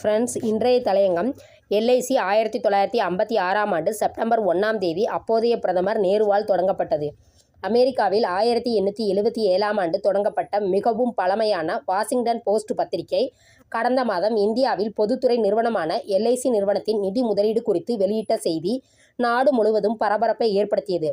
Friends, இன்றைய தலையங்கம் LIC 1956ஆம் ஆண்டு செப்டம்பர் 1ஆம் தேதி அப்போதைய பிரதமர் நேருவால் தொடங்கப்பட்டது. அமெரிக்காவில் 1877ஆம் ஆண்டு தொடங்கப்பட்ட மிகவும் பழமையான வாஷிங்டன் போஸ்ட் பத்திரிகை கடந்த மாதம் இந்தியாவில் பொதுத்துறை நிறுவனமான எல்ஐசி நிறுவனத்தின் நிதி முதலீடு குறித்து வெளியிட்ட செய்தி நாடு முழுவதும் பரபரப்பை ஏற்படுத்தியது.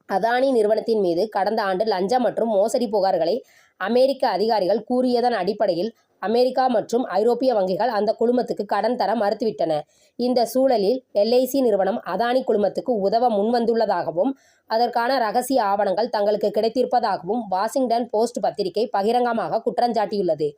அதானி நிறுவனத்தின் மீது கடந்த ஆண்டு லஞ்சம் மற்றும் மோசடி புகார்களை அமெரிக்க அதிகாரிகள் கூறியதன் அடிப்படையில் அமெரிக்கா மற்றும் ஐரோப்பிய வங்கிகள் அந்த குழுமத்துக்கு கடன் தர மறுத்துவிட்டன. இந்த சூழலில் எல்ஐசி நிறுவனம் அதானி குழுமத்துக்கு உதவ முன்வந்துள்ளதாகவும் அதற்கான ரகசிய ஆவணங்கள் தங்களுக்கு கிடைத்திருப்பதாகவும் வாஷிங்டன் போஸ்ட் பத்திரிகை பகிரங்கமாக குற்றஞ்சாட்டியுள்ளது.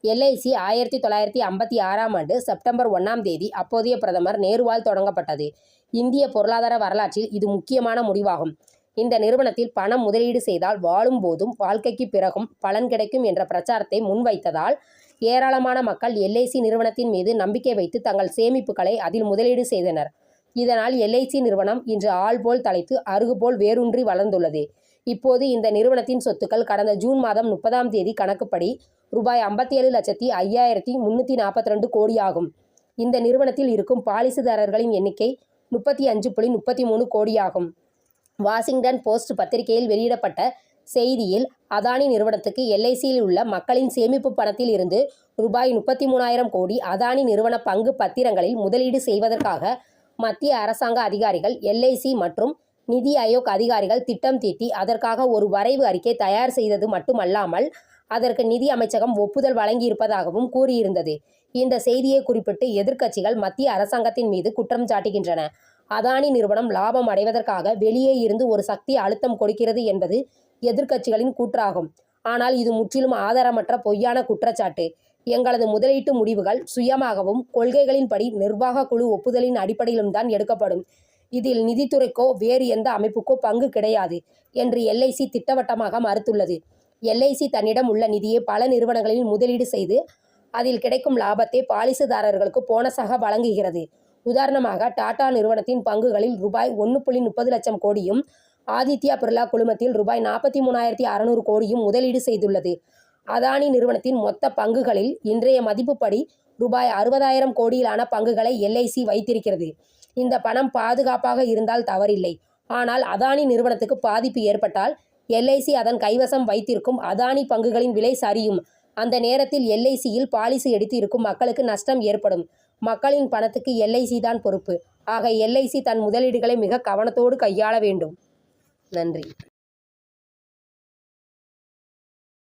எல்ஐசி 1956ஆம் ஆண்டு செப்டம்பர் 1ஆம் தேதி அப்போதைய பிரதமர் நேருவால் தொடங்கப்பட்டது. இந்திய பொருளாதார வரலாற்றில் இது முக்கியமான முடிவாகும். இந்த நிறுவனத்தில் பணம் முதலீடு செய்தால் வாழும் போதும் வாழ்க்கைக்கு பிறகும் பலன் கிடைக்கும் என்ற பிரச்சாரத்தை முன்வைத்ததால் ஏராளமான மக்கள் எல்ஐசி நிறுவனத்தின் மீது நம்பிக்கை வைத்து தங்கள் சேமிப்புகளை அதில் முதலீடு செய்தனர். இதனால் எல்ஐசி நிறுவனம் இன்று ஆள் போல் தழைத்து அருகு போல் வேரூன்றி வளர்ந்துள்ளது. இப்போது இந்த நிறுவனத்தின் சொத்துக்கள் கடந்த ஜூன் மாதம் 30ஆம் தேதி கணக்குப்படி ரூபாய் 57,05,342 கோடியாகும். இந்த நிறுவனத்தில் இருக்கும் பாலிசிதாரர்களின் எண்ணிக்கை 35.33 கோடியாகும். வாஷிங்டன் போஸ்ட் பத்திரிகையில் வெளியிடப்பட்ட செய்தியில் அதானி நிறுவனத்துக்கு எல்ஐசியில் உள்ள மக்களின் சேமிப்பு பணத்தில் இருந்து ரூபாய் 33,000 கோடி அதானி நிறுவன பங்கு பத்திரங்களில் முதலீடு செய்வதற்காக மத்திய அரசாங்க அதிகாரிகள், எல்ஐசி மற்றும் நிதி ஆயோக் அதிகாரிகள் திட்டம் தீட்டி அதற்காக ஒரு வரைவு அறிக்கை தயார் செய்தது மட்டுமல்லாமல் அதற்கு நிதி அமைச்சகம் ஒப்புதல் வழங்கியிருப்பதாகவும் கூறியிருந்தது. இந்த செய்தியை குறிப்பிட்டு எதிர்க்கட்சிகள் மத்திய அரசாங்கத்தின் மீது குற்றம் சாட்டுகின்றன. அதானி நிறுவனம் லாபம் அடைவதற்காக வெளியே இருந்து ஒரு சக்தி அழுத்தம் கொடுக்கிறது என்பது எதிர்க்கட்சிகளின் கூற்றாகும். ஆனால் இது முற்றிலும் ஆதாரமற்ற பொய்யான குற்றச்சாட்டு. எங்களது முதலீட்டு முடிவுகள் சுயமாகவும் கொள்கைகளின்படி நிர்வாக குழு ஒப்புதலின் அடிப்படையிலும் தான் எடுக்கப்படும். இதில் நிதித்துறைக்கோ வேறு எந்த அமைப்புக்கோ பங்கு கிடையாது என்று எல்ஐசி திட்டவட்டமாக மறுத்துள்ளது. எல்ஐசி தன்னிடம் உள்ள நிதியை பல நிறுவனங்களில் முதலீடு செய்து அதில் கிடைக்கும் லாபத்தை பாலிசிதாரர்களுக்கு போனஸாக வழங்குகிறது. உதாரணமாக டாடா நிறுவனத்தின் பங்குகளில் ரூபாய் 1.30 லட்சம் கோடியும் ஆதித்யா பிர்லா குழுமத்தில் ரூபாய் 43,600 கோடியும் முதலீடு செய்துள்ளது. அதானி நிறுவனத்தின் மொத்த பங்குகளில் இன்றைய மதிப்புப்படி ரூபாய் 60,000 கோடியிலான பங்குகளை எல்ஐசி வைத்திருக்கிறது. இந்த பணம் பாதுகாப்பாக இருந்தால் தவறில்லை. ஆனால் அதானி நிறுவனத்துக்கு பாதிப்பு ஏற்பட்டால் எல்ஐசி அதன் கைவசம் வைத்திருக்கும் அதானி பங்குகளின் விலை சரியும். அந்த நேரத்தில் எல்ஐசியில் பாலிசி எடுத்து இருக்கும் மக்களுக்கு நஷ்டம் ஏற்படும். மக்களின் பணத்துக்கு எல்ஐசி தான் பொறுப்பு. ஆக எல்ஐசி தன் முதலீடுகளை மிக கவனத்தோடு கையாள வேண்டும். நன்றி.